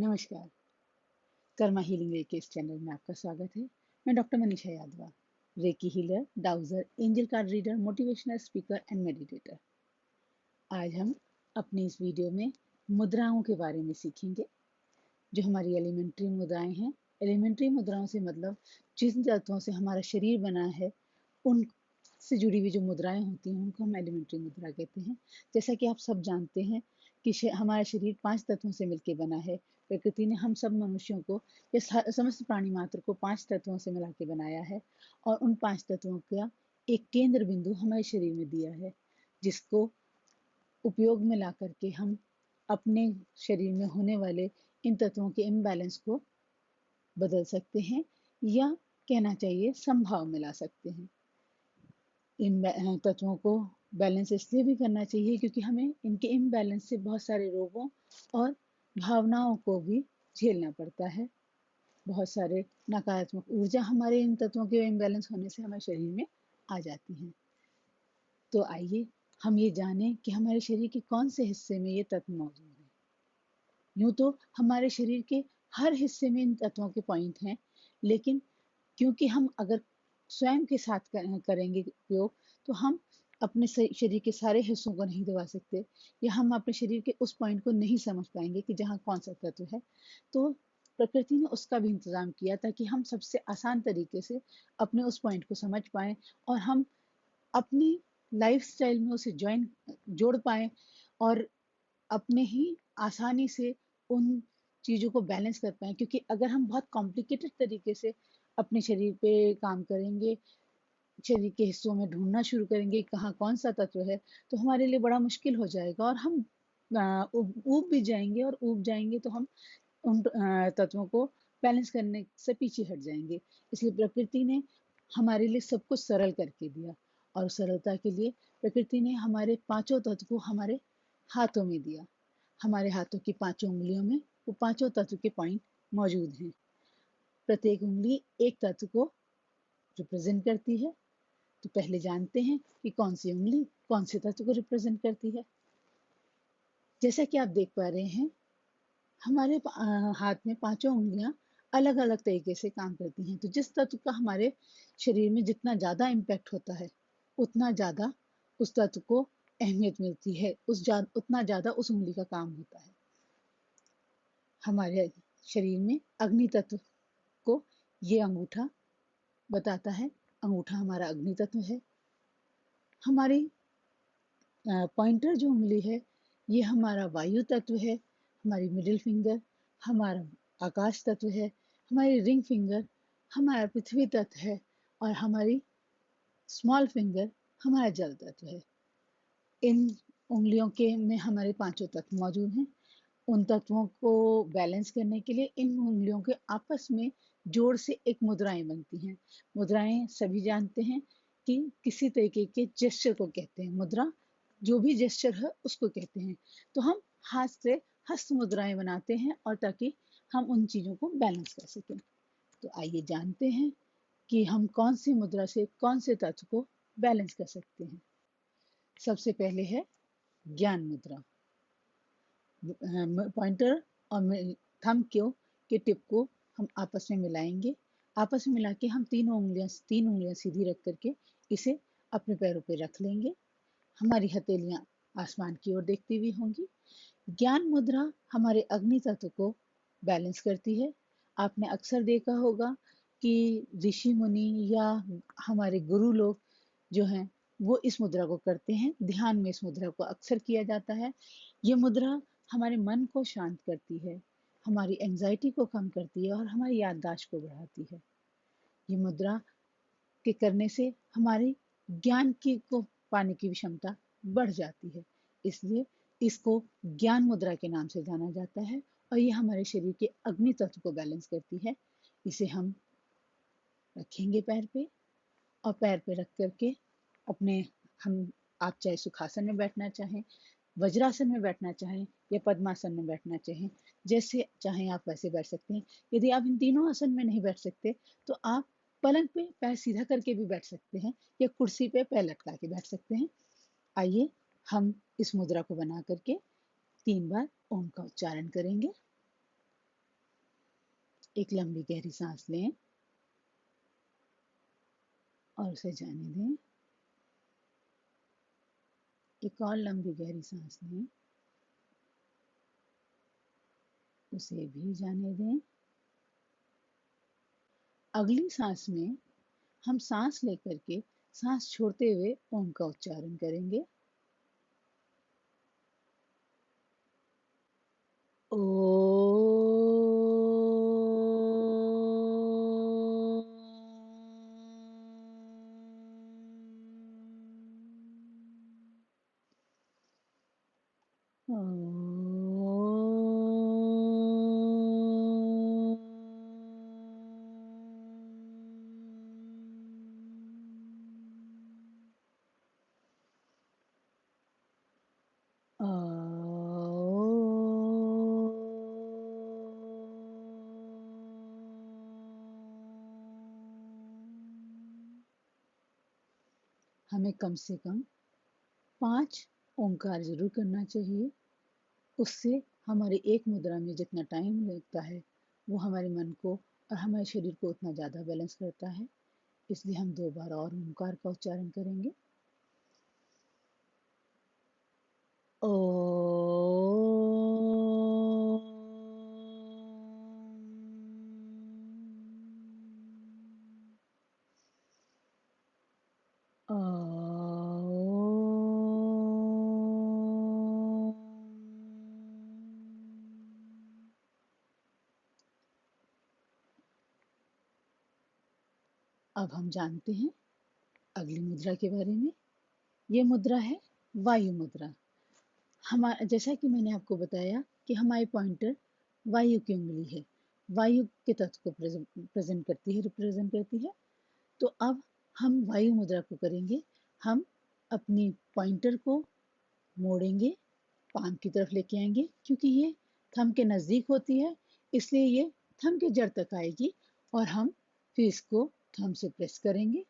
नमस्कार, कर्मा हीलिंग वे के इस चैनल में आपका स्वागत है। मैं डॉक्टर मनीषा यादवा, recce healer, dowser, angel card reader, motivational speaker and meditator. आज हम अपनी इस वीडियो में मुद्राओं के बारे में सीखेंगे, जो हमारी एलिमेंट्री मुद्राएं हैं। एलिमेंट्री मुद्राओं से मतलब जिन तत्वों से हमारा शरीर बना है, उन से जुड़ी हुई जो मुद्राएं होती हैं उनको हम एलिमेंट्री मुद्रा कहते हैं। जैसा कि आप सब जानते हैं कि हमारा शरीर 5 तत्वों से मिलकर बना है। प्रकृति ने हम सब मनुष्यों को या समस्त प्राणी मात्र को 5 तत्वों से मिला के बनाया है, और उन 5 तत्वों का एक केंद्र बिंदु हमारे शरीर में दिया है, जिसको उपयोग में ला करके हम अपने शरीर में होने वाले इन तत्वों के इम्बैलेंस को बदल सकते हैं, या कहना चाहिए संभाव में ला सकते हैं। इन तत्वों को बैलेंस इसलिए भी करना चाहिए क्योंकि हमें इनके इम्बैलेंस से बहुत सारे रोगों और भावनाओं को भी झेलना पड़ता है। बहुत सारे नकारात्मक ऊर्जा हमारे इन तत्वों के इम्बैलेंस होने से हमारे शरीर में आ जाती हैं। तो आइए हम ये जानें कि हमारे शरीर के कौन से हिस्से में ये तत्व मौजूद हैं। यूँ तो हमारे शरीर के हर हिस्से में इन तत्वों के पॉइंट हैं, लेकिन क्योंकि हम अगर स्वयं के साथ करेंगे उपयोग, तो हम अपने शरीर के सारे हिस्सों को नहीं दबा सकते, या हम अपने शरीर के उस पॉइंट को नहीं समझ पाएंगे कि जहाँ कौन सा तत्व है। तो प्रकृति ने उसका भी इंतजाम किया ताकि हम सबसे आसान तरीके से अपने उस पॉइंट को समझ पाएं, और हम अपनी लाइफस्टाइल में उसे जोड़ पाएं, और अपने ही आसानी से उन चीज़ों को बैलेंस कर पाएँ। क्योंकि अगर हम बहुत कॉम्प्लिकेटेड तरीके से अपने शरीर पे काम करेंगे, शरीर के हिस्सों में ढूँढना शुरू करेंगे कहाँ कौन-सा तत्व है, तो हमारे लिए बड़ा मुश्किल हो जाएगा, और हम ऊब भी जाएँगे, और ऊब जाएँगे तो हम उन तत्वों को बैलेंस करने से पीछे हट जाएँगे। इसलिए प्रकृति ने हमारे लिए सब कुछ सरल करके दिया, और सरलता के लिए प्रकृति ने हमारे पाँचों तत्व को हमारे हाथों में दिया। हमारे हाथों की 5 उँगलियों में वो पाँचों तत्व के पॉइंट मौजूद हैं। प्रत्येक उँगली एक तत्व को रिप्रेजेंट करती है। तो पहले जानते हैं कि कौन सी उँगली कौन से तत्व को रिप्रेजेंट करती है। जैसा कि आप देख पा रहे हैं, हमारे हाथ में पाँचों उँगलियाँ अलग-अलग तरीके से काम करती हैं। तो जिस तत्व का हमारे शरीर में जितना ज़्यादा इम्पैक्ट होता है, उतना ज़्यादा उस तत्व को अहमियत मिलती है, उतना ज़्यादा उस उँगली का काम होता है। हमारे शरीर में अग्नि तत्व को ये अंगूठा बताता है। अंगूठा हमारा अग्नि तत्व है। हमारी पॉइंटर जो उँगली है, ये हमारा वायु तत्व है। हमारी मिडिल फिंगर हमारा आकाश तत्व है। हमारी रिंग फिंगर हमारा पृथ्वी तत्व है, और हमारी स्मॉल फिंगर हमारा जल तत्व है। इन उँगलियों के में हमारे पाँचों तत्व मौजूद हैं। उन तत्वों को बैलेंस करने के लिए इन उँगलियों के आपस में जोड़ से एक मुद्राएं बनती हैं। मुद्राएं सभी जानते हैं कि किसी तरीके के जेस्चर को कहते हैं। मुद्रा जो भी जेस्चर है उसको कहते हैं। तो हम हाथ से हस्त मुद्राएं बनाते हैं, और ताकि हम उन चीज़ों को बैलेंस कर सकें। तो आइए जानते हैं कि हम कौन सी मुद्रा से कौन से तत्व को बैलेंस कर सकते हैं। सबसे पहले है ज्ञान मुद्रा। पॉइंटर और थंब के टिप को हम आपस में मिलाएंगे। आपस में मिला के हम तीन उंगलियां सीधी रख करके इसे अपने पैरों पे रख लेंगे। हमारी हथेलियां आसमान की ओर देखती हुई होंगी। ज्ञान मुद्रा हमारे अग्नि तत्व को बैलेंस करती है। आपने अक्सर देखा होगा कि ऋषि मुनि या हमारे गुरु लोग जो हैं, वो इस मुद्रा को करते हैं। ध्यान में इस मुद्रा को अक्सर किया जाता है। ये मुद्रा हमारे मन को शांत करती है, हमारी एंजाइटी को कम करती है, और हमारी याददाश्त को बढ़ाती है। ये मुद्रा के करने से हमारी ज्ञान की को पाने की क्षमता बढ़ जाती है। इसलिए इसको ज्ञान मुद्रा के नाम से जाना जाता है, और ये हमारे शरीर के अग्नि तत्व को बैलेंस करती है। इसे हम रखेंगे पैर पे, और पैर पे रख करके अपने हम आप चाहे सुखासन में बैठना चाहें, वज्रासन में बैठना चाहें, या पद्मासन में बैठना चाहें, जैसे चाहें आप वैसे बैठ सकते हैं। यदि आप इन तीनों आसन में नहीं बैठ सकते, तो आप पलंग पे पैर सीधा करके भी बैठ सकते हैं, या कुर्सी पे पैर लटका के बैठ सकते हैं। आइए हम इस मुद्रा को बना करके 3 बार ओम का उच्चारण करेंगे। एक लंबी गहरी सांस लें और उसे जाने दें। एक और लंबी गहरी सांस लें, उसे भी जाने दें। अगली सांस में हम सांस लेकर के सांस छोड़ते हुए ओम का उच्चारण करेंगे। ओ। हमें कम से कम 5 ओंकार जरूर करना चाहिए। उससे हमारी एक मुद्रा में जितना टाइम लगता है वो हमारे मन को और हमारे शरीर को उतना ज़्यादा बैलेंस करता है। इसलिए हम 2 बार और ओंकार का उच्चारण करेंगे। ओ। अब हम जानते हैं अगली मुद्रा के बारे में। ये मुद्रा है वायु मुद्रा। हमारा जैसा कि मैंने आपको बताया कि हमारी पॉइंटर वायु की उंगली है, वायु के तत्व को प्रेजेंट करती है, रिप्रेजेंट करती है। तो अब हम वायु मुद्रा को करेंगे। हम अपनी पॉइंटर को मोड़ेंगे, पाम की तरफ लेके आएंगे, क्योंकि ये थंब के नज़दीक होती है, इसलिए ये थंब के जड़ तक आएगी और हम फिर इसको थंब से प्रेस करेंगे।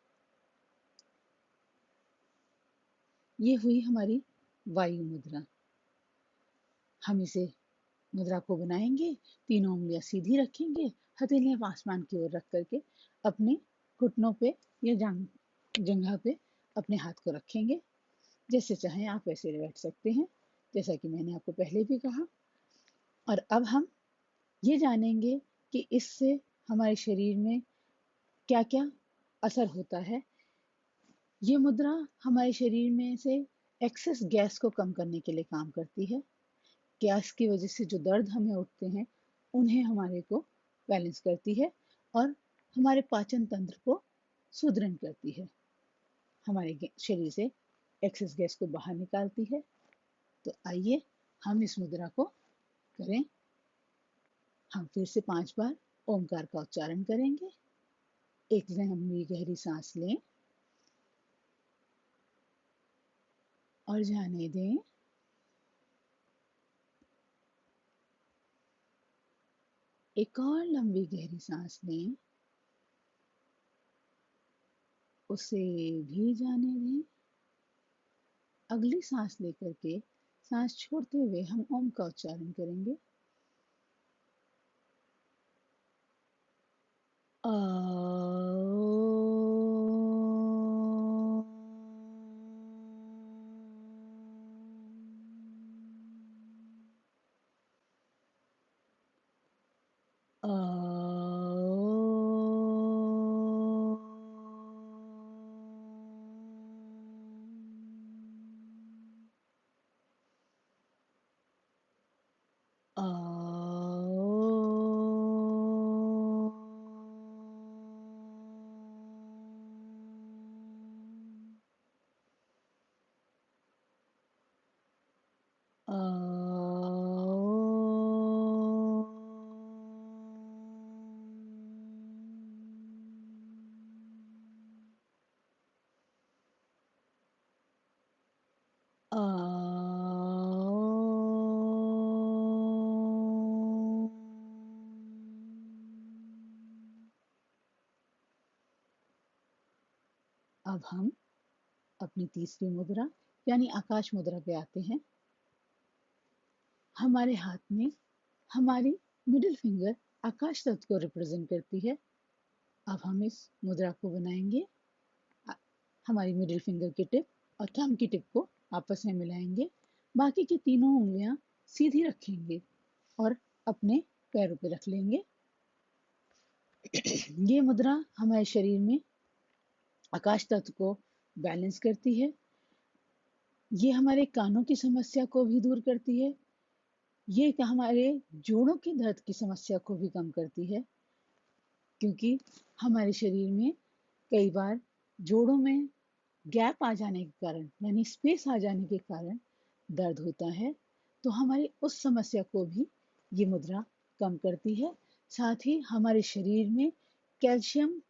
ये हुई हमारी वायु मुद्रा। हम इसे मुद्रा को बनाएंगे, तीनों उंगलियां सीधी रखेंगे, हथेलियां आसमान की ओर रख करके अपने घुटनों पे या जंघा पे अपने हाथ को रखेंगे। जैसे चाहें आप वैसे बैठ सकते हैं, जैसा कि मैंने आपको पहले भी कहा। और अब हम ये जानेंगे कि इससे हमारे शरीर में क्या क्या असर होता है। ये मुद्रा हमारे शरीर में से एक्सेस गैस को कम करने के लिए काम करती है। गैस की वजह से जो दर्द हमें उठते हैं उन्हें हमारे को बैलेंस करती है और हमारे पाचन तंत्र को सुदृढ़ करती है, हमारे शरीर से एक्सेस गैस को बाहर निकालती है। तो आइए हम इस मुद्रा को करें। हम फिर से 5 बार ओमकार का उच्चारण करेंगे। एक लंबी गहरी सांस लें और जाने दें। एक और लंबी गहरी सांस लें, उसे भी जाने दें। अगली सांस लेकर के सांस छोड़ते हुए हम ओम का उच्चारण करेंगे। आ। अब हम अपनी तीसरी मुद्रा यानी आकाश मुद्रा पे आते हैं। हमारे हाथ में हमारी मिडिल फिंगर आकाश तत्व को रिप्रेजेंट करती है। अब हम इस मुद्रा को बनाएंगे। हमारी मिडिल फिंगर की टिप और थंब की टिप को आपस में मिलाएंगे। बाकी की तीनों उंगलियां सीधी रखेंगे और अपने पैरों पे रख लेंगे। ये मुद्रा हमारे शरीर में आकाश तत्व को बैलेंस करती है। ये हमारे कानों की समस्या को भी दूर करती है। ये हमारे जोड़ों के दर्द की समस्या को भी कम करती है, क्योंकि हमारे शरीर में कई बार जोड़ों में गैप आ जाने के कारण, यानी स्पेस आ जाने के कारण दर्द होता है। तो हमारी उस समस्या को भी ये मुद्रा कम करती है। साथ ही हमारे शरीर में कैल्शियम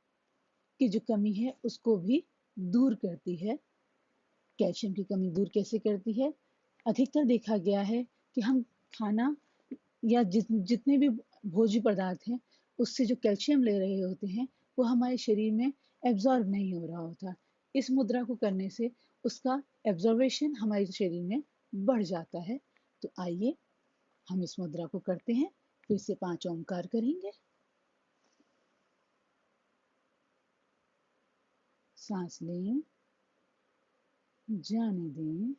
की जो कमी है उसको भी दूर करती है। कैल्शियम की कमी दूर कैसे करती है? अधिकतर देखा गया है कि हम खाना या जितने भी भोज्य पदार्थ हैं उससे जो कैल्शियम ले रहे होते हैं वो हमारे शरीर में एब्जॉर्ब नहीं हो रहा होता। इस मुद्रा को करने से उसका एब्जॉर्बेशन हमारे शरीर में बढ़ जाता है। तो आइए हम इस मुद्रा को करते हैं। फिर से 5 ओंकार करेंगे। सांस लें, जाने दें,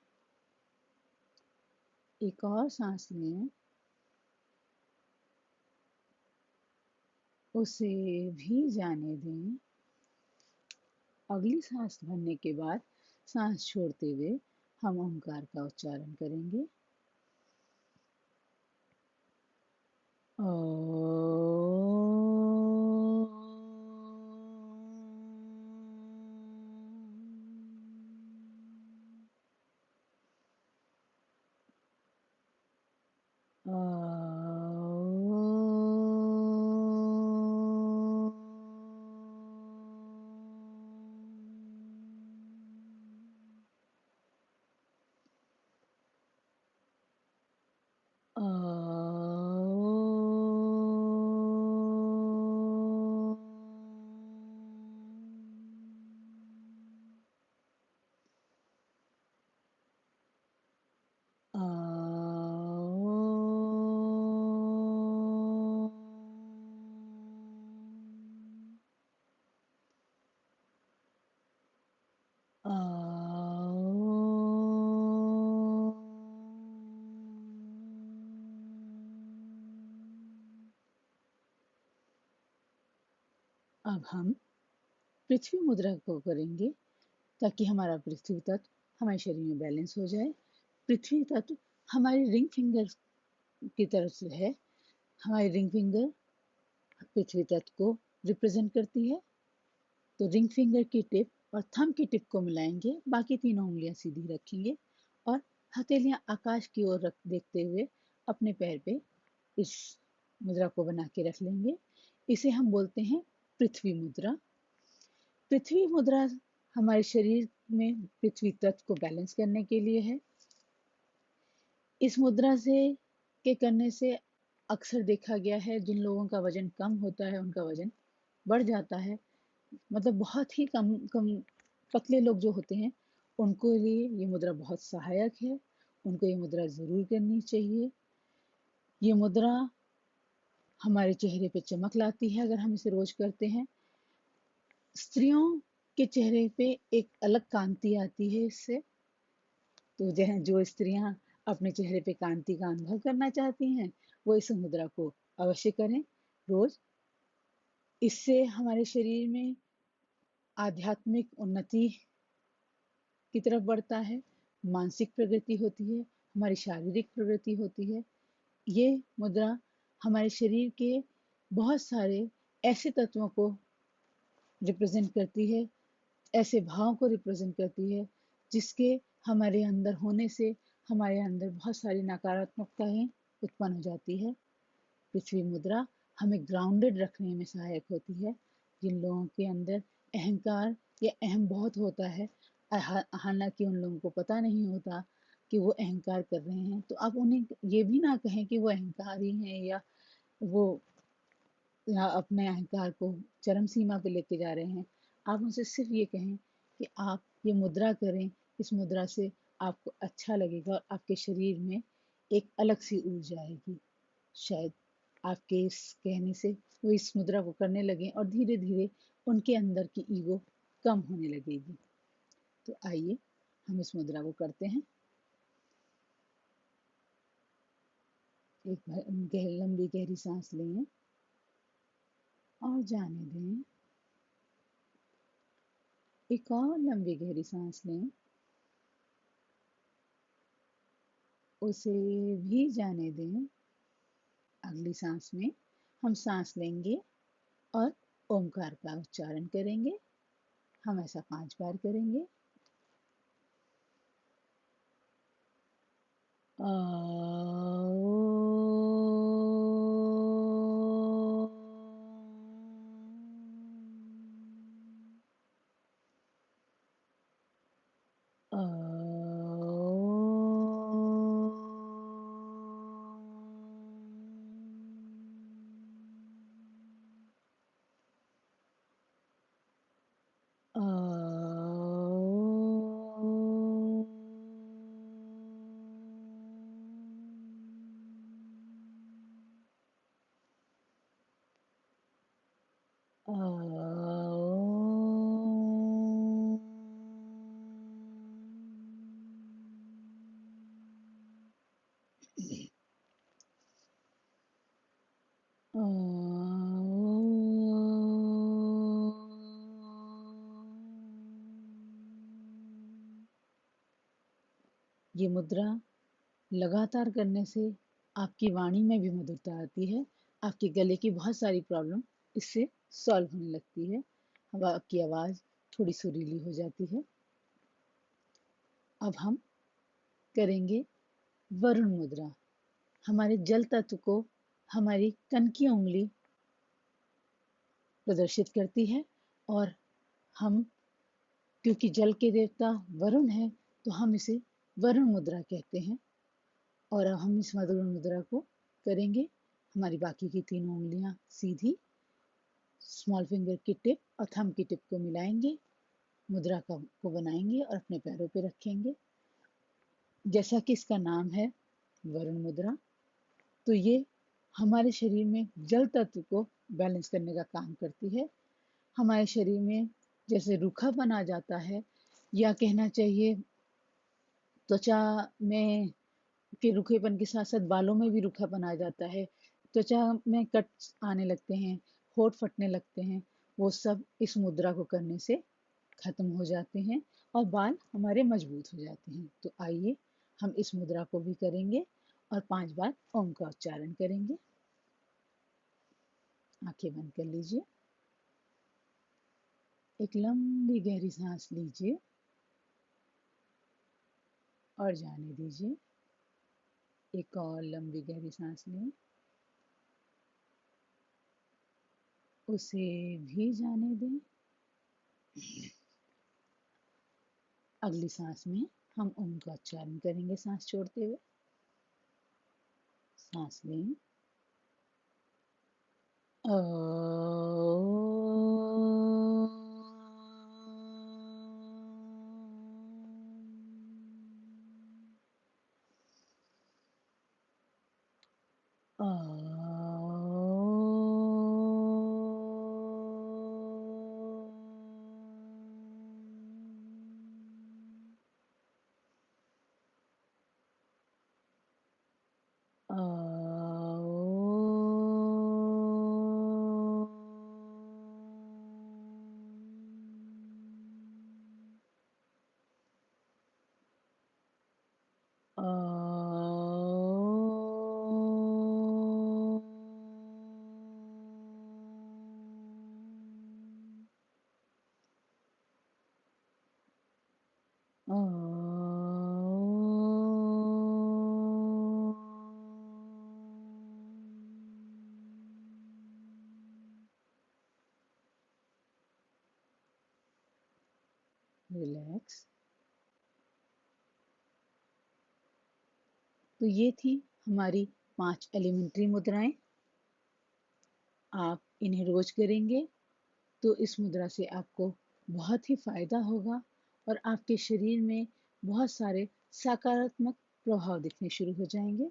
एक और सांस लें, उसे भी जाने दें। अगली सांस भरने के बाद सांस छोड़ते हुए हम ओंकार का उच्चारण करेंगे। अब हम पृथ्वी मुद्रा को करेंगे, ताकि हमारा पृथ्वी तत्व हमारे शरीर में बैलेंस हो जाए। पृथ्वी तत्व हमारे रिंग फिंगर की तरफ से है। हमारी रिंग फिंगर पृथ्वी तत्व को रिप्रेजेंट करती है। तो रिंग फिंगर की टिप और थंब की टिप को मिलाएंगे, बाकी तीनों उंगलियां सीधी रखेंगे और हथेलियां आकाश की ओर देखते हुए अपने पैर पे इस मुद्रा को बना के रख लेंगे। इसे हम बोलते हैं पृथ्वी मुद्रा। पृथ्वी मुद्रा हमारे शरीर में पृथ्वी तत्व को बैलेंस करने के लिए है। इस मुद्रा से के करने से अक्सर देखा गया है जिन लोगों का वजन कम होता है उनका वजन बढ़ जाता है। मतलब बहुत ही कम कम पतले लोग जो होते हैं उनको लिए ये मुद्रा बहुत सहायक है। उनको ये मुद्रा ज़रूर करनी चाहिए। ये मुद्रा हमारे चेहरे पे चमक लाती है अगर हम इसे रोज करते हैं। स्त्रियों के चेहरे पे एक अलग कांति आती है इससे। तो जो स्त्रियां अपने चेहरे पे कांति का अनुभव करना चाहती हैं वो इस मुद्रा को अवश्य करें रोज। इससे हमारे शरीर में आध्यात्मिक उन्नति की तरफ बढ़ता है, मानसिक प्रगति होती है, हमारी शारीरिक प्रगति होती है। ये मुद्रा हमारे शरीर के बहुत सारे ऐसे तत्वों को रिप्रेजेंट करती है, ऐसे भाव को रिप्रेजेंट करती है जिसके हमारे अंदर होने से हमारे अंदर बहुत सारी नकारात्मकताएं उत्पन्न हो जाती है। पृथ्वी मुद्रा हमें ग्राउंडेड रखने में सहायक होती है। जिन लोगों के अंदर अहंकार या अहम बहुत होता है, हालांकि उन लोगों को पता नहीं होता कि वो अहंकार कर रहे हैं, तो आप उन्हें ये भी ना कहें कि वो अहंकारी हैं या वो अपने अहंकार को चरम सीमा पे लेके जा रहे हैं। आप उनसे सिर्फ ये कहें कि आप ये मुद्रा करें। इस मुद्रा से आपको अच्छा लगेगा और आपके शरीर में एक अलग सी ऊर्जा आएगी। शायद आपके इस कहने से वो इस मुद्रा को करने लगे और धीरे धीरे उनके अंदर की ईगो कम होने लगेगी। तो आइए हम इस मुद्रा को करते हैं। एक लंबी गहरी सांस लें और जाने दें। एक और लंबी गहरी सांस लें, उसे भी जाने दें। अगली सांस में हम सांस लेंगे और ओमकार का उच्चारण करेंगे। हम ऐसा 5 बार करेंगे। आ ये मुद्रा लगातार करने से आपकी वाणी में भी मधुरता आती है। आपके गले की बहुत सारी प्रॉब्लम इससे सॉल्व होने लगती है। अब आपकी आवाज़ थोड़ी सुरीली हो जाती है। अब हम करेंगे वरुण मुद्रा। हमारे जल तत्व को हमारी कन की उंगली प्रदर्शित करती है और हम, क्योंकि जल के देवता वरुण है, तो हम इसे वरुण मुद्रा कहते हैं। और अब हम इस वरुण मुद्रा को करेंगे। हमारी बाकी की तीनों उंगलियां सीधी, स्मॉल फिंगर की टिप और थंब की टिप को मिलाएंगे, मुद्रा को बनाएंगे और अपने पैरों पे रखेंगे। जैसा कि इसका नाम है वरुण मुद्रा, तो ये हमारे शरीर में जल तत्व को बैलेंस करने का काम करती है। हमारे शरीर में जैसे रूखापन आ जाता है, या कहना चाहिए त्वचा में के रूखेपन के साथ साथ बालों में भी रूखापन आ जाता है, त्वचा में कट आने लगते हैं, होंठ फटने लगते हैं, वो सब इस मुद्रा को करने से खत्म हो जाते हैं और बाल हमारे मजबूत हो जाते हैं। तो आइए हम इस मुद्रा को भी करेंगे और 5 बार ओम का उच्चारण करेंगे। आंखें बंद कर लीजिए। एक लंबी गहरी सांस लीजिए और जाने दीजिए। एक और लंबी गहरी सांस लें, उसे भी जाने दें। अगली सांस में हम ओम का उच्चारण करेंगे सांस छोड़ते हुए। सांस लें। अ अ रिलैक्स। तो ये थी हमारी 5 एलिमेंट्री मुद्राएं। आप इन्हें रोज करेंगे तो इस मुद्रा से आपको बहुत ही फायदा होगा और आपके शरीर में बहुत सारे सकारात्मक प्रभाव दिखने शुरू हो जाएंगे।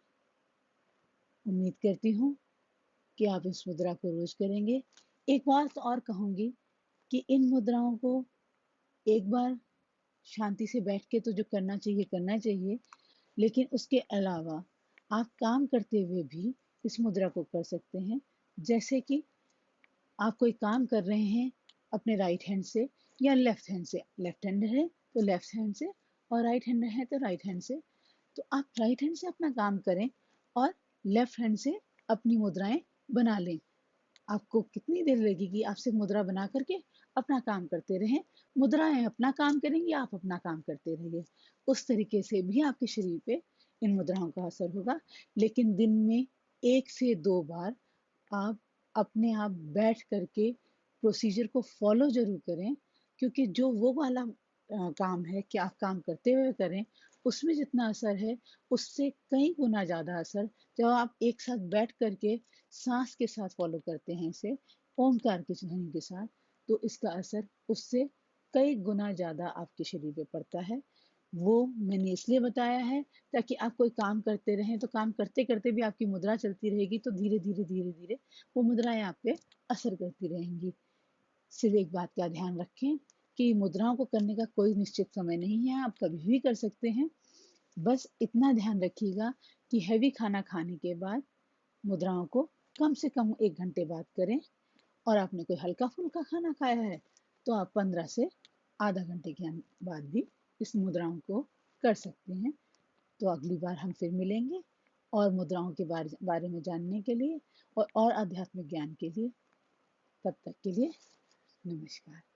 उम्मीद करती हूँ कि आप इस मुद्रा को रोज करेंगे। एक बात और कहूँगी कि इन मुद्राओं को एक बार शांति से बैठ के तो जो करना चाहिए, लेकिन उसके अलावा आप काम करते हुए भी इस मुद्रा को कर सकते हैं। जैसे कि आप कोई काम कर रहे हैं अपने राइट हैंड से या लेफ्ट हैंड से, लेफ्ट हैंड है तो लेफ्ट हैंड से और राइट हैंड है तो राइट हैंड से। तो आप राइट हैंड से अपना काम करें और लेफ्ट हैंड से अपनी मुद्राएं बना लें। आपको कितनी देर लगेगी, आप सिर्फ मुद्रा बना करके अपना काम करते रहें। मुद्राएं अपना काम करेंगी, आप अपना काम करते रहिए। उस तरीके से भी आपके शरीर पे इन मुद्राओं का असर होगा। लेकिन दिन में 1 से 2 बार आप अपने आप बैठ करके प्रोसीजर को फॉलो जरूर करें, क्योंकि जो वो वाला काम है कि आप काम करते हुए करें, उसमें जितना असर है उससे कई गुना ज़्यादा असर जब आप एक साथ बैठ करके सांस के साथ फॉलो करते हैं इसे, ओमकार की ध्वनि के साथ, तो इसका असर उससे कई गुना ज़्यादा आपके शरीर पे पड़ता है। वो मैंने इसलिए बताया है ताकि आप कोई काम करते रहें, तो काम करते करते भी आपकी मुद्रा चलती रहेगी, तो धीरे धीरे धीरे धीरे वो मुद्राएं आप पे असर करती रहेंगी। सिर्फ एक बात का ध्यान रखें कि मुद्राओं को करने का कोई निश्चित समय नहीं है, आप कभी भी कर सकते हैं। बस इतना ध्यान रखिएगा कि हैवी खाना खाने के बाद मुद्राओं को कम से कम 1 घंटे बाद करें, और आपने कोई हल्का फुल्का खाना खाया है तो आप 15 से आधा घंटे के बाद भी इस मुद्राओं को कर सकते हैं। तो अगली बार हम फिर मिलेंगे और मुद्राओं के बारे में जानने के लिए और आध्यात्मिक ज्ञान के लिए। तब तक के लिए नमस्कार।